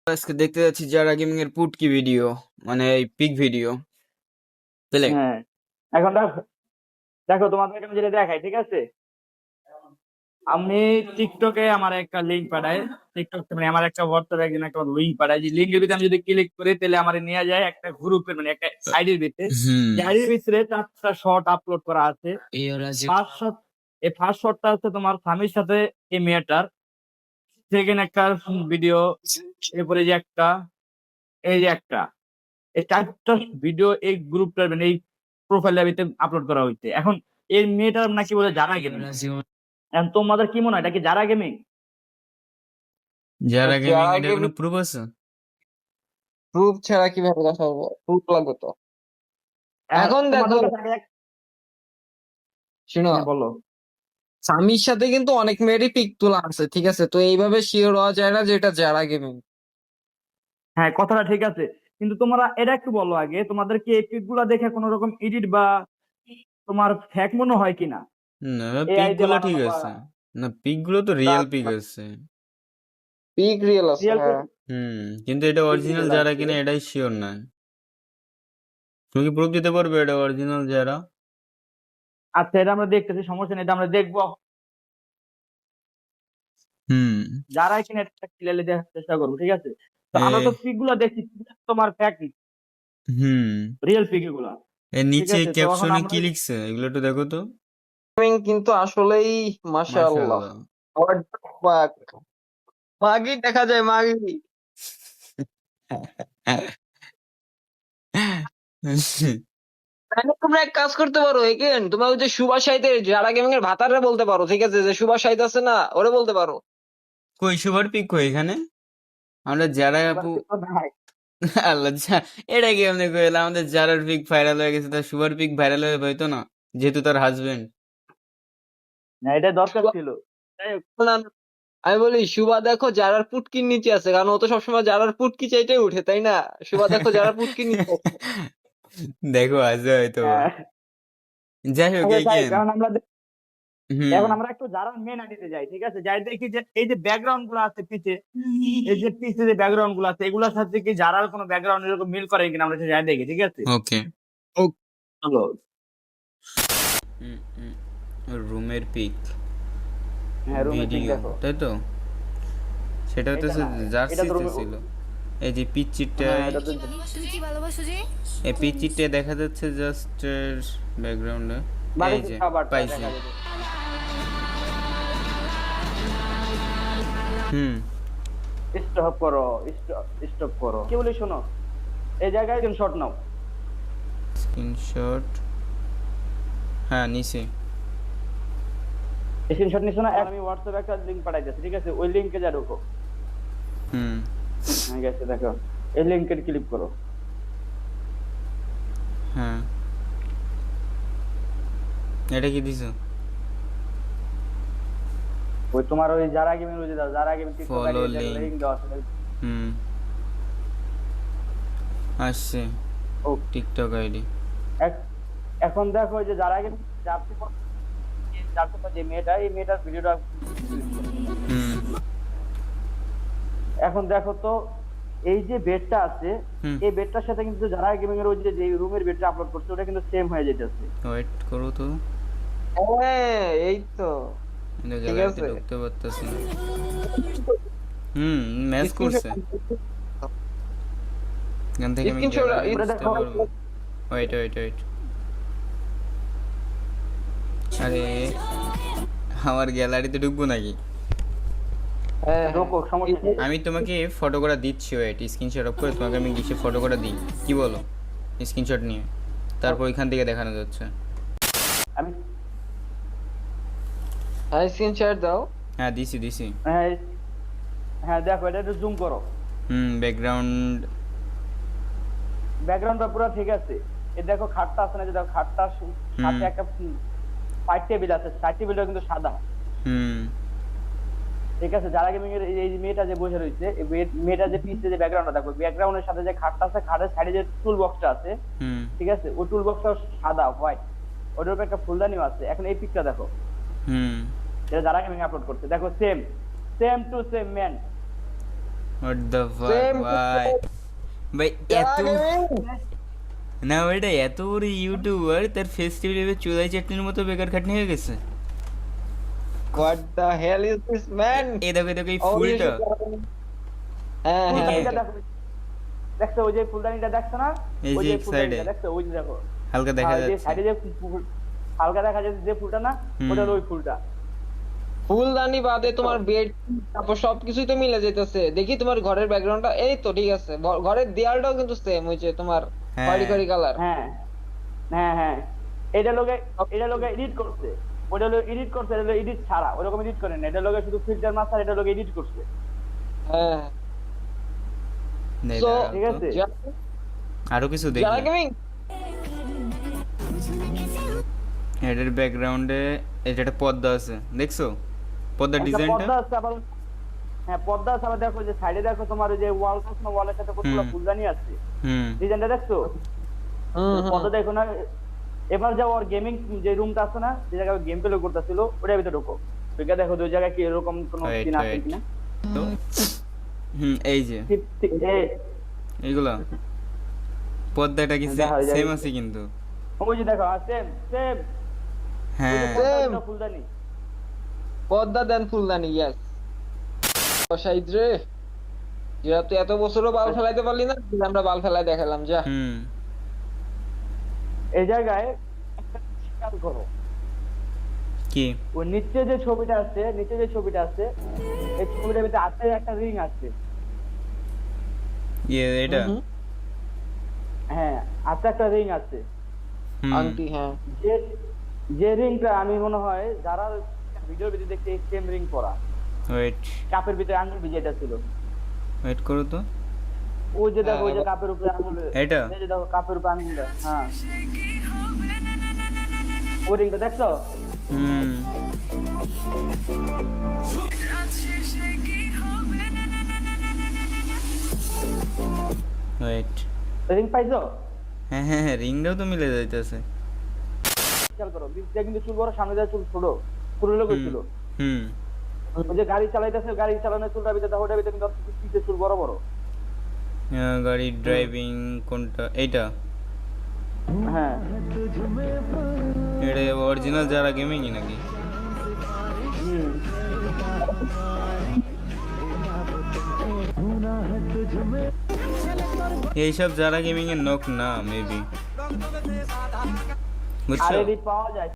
আজকে দেখতে যাচ্ছি যারা গেমিং এর পুটকি ভিডিও, মানে এই পিক ভিডিও পেলে। হ্যাঁ, এখন দেখো দেখো তোমাদেরকে আমি যেটা দেখাই, ঠিক আছে? আমি টিকটকে আমার একটা লিঙ্ক পাঠাই। টিকটক মানে আমার একটা হোয়াটসঅ্যাপ একজন একটা লিঙ্ক পাঠাই, যে লিঙ্কের ভিতরে আমি যদি ক্লিক করি তাহলে আমার নিয়ে যায় একটা গ্রুপের, মানে একটা আইডির ভিতরে। হুম যে আইডির ভিতরে 4টা শর্ট আপলোড করা আছে। এই ওরা যে ফার্স্ট শট, এই ফার্স্ট শটটা হচ্ছে তোমার স্বামীর সাথে এই মেয়েটার। সেকেন্ড একটা ভিডিও, এরপরে যে একটা, এই যে একটা, এই 4টা ভিডিও এই গ্রুপটার মানে এই প্রোফাইলের ভিতরে আপলোড করা হয়েছে। এখন এই মেয়েটার নাকি বলে জানা গেমিং। এখন তোমাদের কি মনে হয়, এটা কি যারা গেমিং? যারা গেমিং যারা এটা কোনো গেমিং প্রুফ আছে? প্রুফ ছাড়া কিভাবে দেখাবো? প্রুফ লাগবে তো। এখন দেখো, তোমাদের কাছে শুনো, হ্যাঁ বলো। স্বামীর সাথে কিন্তু অনেক মেয়েরই পিক তোলা আছে, ঠিক আছে? তো এইভাবে শিওর হওয়া যায় না যে এটা যারা গেমিং। হ্যাঁ, কথাটা ঠিক আছে, কিন্তু তোমরা এটা একটু বলো আগে, তোমাদের কি এই পিক গুলা দেখে কোনো রকম এডিট বা তোমার ফেক মনে হয় কিনা? না, এআই পিক দিয়ে গুলো ঠিক বানানো বা আছে। না, পিক গুলো তো রিয়েল পিক আছে। পিক রিয়েল আছে, রিয়েল পিক। হ্যাঁ। কিন্তু এটা পিক অরিজিনাল রিয়েল যারা আছে। কিনা এটাই শিওর না। তুমি কি প্রুফ দিতে পারবে এটা অরিজিনাল যারা? আচ্ছা, এটা আমরা দেখতেছি, সমস্যা নেই, এটা আমরা দেখবো। হুম যারা কিনা এটা ক্লিয়ারলি দেখার চেষ্টা করবো, ঠিক আছে? তো এ আমরা তো পিক গুলা দেখছি, তোমার ফেক, হুম রিয়েল পিক এগুলা। এর ঠিক নিচে আছে, তো এখন ক্যাপশনে আমরা কি লিখছে এগুলো একটু দেখো তো। গেমিং কিন্তু আসলেই মাশাআল্লাহ। মাশাআল্লাহ। What the fuck? মাগি দেখা যায়, মাগি। তাহলে তোমরা এক কাজ করতে পারো, এগেন তোমরা ওই যে সুভাষ সাহিতে যারা গেমিং এর ভাতারে বলতে পারো, ঠিক আছে? যে সুভাষ সাহিত আছে না, ওরে বলতে পারো। কই সুপার পিক কই এখানে? আমরা যারা এবার আপু তো নাই। আল্লাহ এটা কি আপনি কইলা আমাদের যারার পিক ভাইরাল হয়ে গেছে তার সুপার পিক ভাইরাল হয়ে হইতো না, যেহেতু তার হাজবেন্ড। না, এটা দরকার ছিল। যাই হোক, না, না, আমি বলি সুভা দেখো যারার পুটকির নিচে আছে, কারণ ও তো সবসময় যারার পুটকি চাইতে উঠে, তাই না? সুভা দেখো যারা পুটকির নিচে আছে। দেখো আছে হয়তো। হ্যাঁ, যাই হোক আচ্ছা যাই হোক, এগেন। কারণ আমরা হুম এখন আমরা একটু যারা মেন আইডিতে যাই, ঠিক আছে? যাই দেখি যে এই যে ব্যাকগ্রাউন্ড গুলো আছে পিছে, এই যে পিছে যে ব্যাকগ্রাউন্ড গুলো আছে, এগুলোর সাথে কি যারার কোনো ব্যাকগ্রাউন্ড এরকম মিল করে কিনা আমরা সেটা যাই দেখি, ঠিক আছে? ওকে। ও, চলো। রুমের পিক হ্যাঁ, রুমের পিক ভিডিও, দেখো। তাই তো? সেটা এটা হচ্ছে না, এটা তো জার্সিতে রুমে। ছিল। এই যে হ্যাঁ, পিচ্চিটায়, এটা তো। তুমি কি ভালোবাসো যে? এই পিচ্চিটায় দেখা যাচ্ছে জাস্ট ব্যাকগ্রাউন্ডে। এই বাড়িতে যে খাবারটা পাইছি। দেখা যাবে। হুম স্টপ করো, স্টপ করো, কি বলি শোনো, এই জায়গায় শট নাও। স্ক্রিনশট, হ্যাঁ নিচে। স্ক্রিনশট নিছো না? এখন আমি হোয়াটসঅ্যাপে একটা লিংক পাঠাই দিচ্ছি, ঠিক আছে? ওই লিংকে যা ঢোকো। হুম হ্যাঁ, গেছে, দেখো। এই লিংকে ক্লিক করো। হ্যাঁ, এটা কি দিছো? ওই তোমার ওই যারা গেমিং রয়েছে দাও, যারা গেমিং টিকটক আইডি ফলো দেখো, লিঙ্ক। লিংক দেওয়া আছে। হুম আসছে ও, টিকটক আইডি। এখন দেখো ওই যে যারা গেমিং যাচ্ছে, যাচ্ছে যে মেয়েটা, এই মেয়েটার ভিডিওটা ক্লিক করো। হুম এখন দেখো তো, এই যে বেডটা আছে, হুম এই বেডটার সাথে কিন্তু যারা গেমিং এর ওই যে রুমের বেডটা আপলোড করছে, ওটা কিন্তু সেম হয়ে যেতেছে। ওয়েট করো তো, হ্যাঁ, এই তো এটা ঠিক গ্যালারিতে আছে। ঢুকতে পারতেছি না। ম্যাচ করছে। এখান থেকে আমি স্ক্রিনশট গ্যালারি উপরে বুঝতে দেখো। পারবো। ওয়েট ওয়েট ওয়েট, আরে আমার গ্যালারিতে ঢুকবো নাকি? হ্যাঁ, ঢোকো, সমস্যা নেই। আমি তোমাকে ফটো করে দিচ্ছি, ওয়েট স্ক্রিনশট অফ করে তোমাকে আমি গিয়ে ফটো করে দিই, কি বলো? স্ক্রিনশট নিয়ে তারপর ওইখান থেকে দেখানো যাচ্ছে। আমি, হ্যাঁ, স্ক্রিনশট দাও। হ্যাঁ দিছি দিছি। হ্যাঁ, হ্যাঁ দেখো, এটা একটু জুম করো। ব্যাকগ্রাউন্ড। ব্যাকগ্রাউন্ডটা পুরো ঠিক আছে। এই দেখো খাটটা আছে না, যে দেখো খাটটার হুম সাথে একটা সাইড টেবিল আছে, সাইড টেবিলটা কিন্তু সাদা। হুম ঠিক আছে? যারা গেমিং এর এই যে মেয়েটা যে বসে রয়েছে, এই মেয়েটা যে পিছে যে ব্যাকগ্রাউন্ডটা দেখো, ব্যাকগ্রাউন্ডের সাথে যে খাটটা আছে, খাটের সাইডে যে টুল বক্সটা আছে, হুম ঠিক আছে? ওই টুল বক্সটা সাদা হোয়াইট, ওটার উপর একটা ফুলদানিও আছে। এখন এই পিকটা দেখো, হুম এটা যারা গেমিং আপলোড করছে, দেখো same, same to same man. What the fuck Same. ভাই ভাই এত না এটা এত বড় ইউটিউবার তার ফেস্টিভ্যালে চুলাই চাটনির মতো বেকার খাটনি হয়ে গেছে। What the hell is this man? এই দেখো এই Oh, ফুলটা হ্যাঁ এই হ্যাঁ যে- দেখো, দেখছো ওই যে ফুলদানিটা দেখছো না? এই ওই যে যে এক ফুলদানিটা সাইডে দেখছো? ওই যে দেখো। হালকা দেখা আর যে যাচ্ছে। সাইডে যে হালকা দেখা যাচ্ছে যে ফুলটা না, হুম। ওটা হলো ওই ফুলটা। ফুলদানি বাদে তোমার বেড তারপর সবকিছুই তো মিলে যেতেছে। দেখি তোমার ঘরের ব্যাকগ্রাউন্ডটা, এই তো ঠিক আছে। ঘরের দেয়ালটাও কিন্তু সেম হয়েছে তোমার, হ্যাঁ। খয়েরি খয়েরি কালার। হ্যাঁ হ্যাঁ এটা লোকে এডিট করছে, ওটা লোক এডিট করছে, এটা লোক এডিট ছাড়া ওরকম এডিট করে না, এটা লোকে শুধু ফিল্টার মাস্টার, এটা লোক এডিট করছে। হ্যাঁ নে, So, দাঁড়াও ঠিক তো। আছে। আরো কিছু যারা দেখি গেমিং এটার ব্যাকগ্রাউন্ডে এটা একটা পর্দা আছে, দেখছো পর্দার একটা ডিজাইনটা? পর্দা আছে আবার, হ্যাঁ পর্দা আছে আবার। দেখো যে সাইডে দেখো তোমার ওই যে ওয়াল আছে না, ওয়ালের সাথে কতগুলো হুম। ফুলদানি আছে, হুম ডিজাইনটা দেখছো? পর্দা দেখো না। এবার যাও ওর গেমিং যে রুমটা আছে না, যে জায়গায় গেম প্লে করতেছিল, ওটার ভিতরে ঢোকো। ওইটা দেখো ওই জায়গায় কি এরকম কোনো Wait, সিন আছে wait. কিনা। তো এই যে এইগুলা পর্দাটা কি দেখা যায়। সেম আছে কিন্তু? ওই যে দেখো সেম সেম হ্যাঁ Same. ফুলদানি। পদ্মা দেন ফুলদানি, ইয়েস। সাইদ রে, যেটা তুই এত বছরও বাল ফেলাইতে পারলি না, আমরা বাল ফেলাই দেখালাম যা। হুম এই জায়গায় একটা খেয়াল করো, কি ওই নিচে যে ছবিটা আছে, এই ছবিটার ভিতরে আছে একটা রিং আছে। এটা হ্যাঁ আছে একটা রিং আছে। হুম আংটি, হ্যাঁ। যে যে রিংটা আমি মনে হয় যারা ভিডিওর ভিতরে দেখতে সেম রিং পরা, ওয়েট কাপের ভিতরে আঙুল ভিজেটা ছিল। ওয়েট করো তো। ওই যে দেখো ওই যে কাপের উপরে আঙুল, এটা? এই যে দেখো কাপের উপরে আঙুলটা, হ্যাঁ ওই রিংটা দেখছো? হুম ওয়েট রিং পাইছো? হ্যাঁ হ্যাঁ হ্যাঁ রিংটাও তো মিলে যাইতেছে। খেয়াল করো নিচে কিন্তু চুল বড়, সামনে দিয়ে চুল ছোট, পুরো লোক ছিল। হুম ওই যে গাড়ি চালাইতেছে, গাড়ি চালানোর চুলটা ভিতরে দেখো, ওটার ভিতরে কিন্তু পিছে চুল বড় বড়। গাড়ি ড্রাইভিং কোনটা? এইটা হ্যাঁ এটা অরিজিনাল যারা গেমিংই নাকি? এইসব যারা গেমিং এর নক না মেবি, বুঝছো? আর এডি পাওয়া যায়।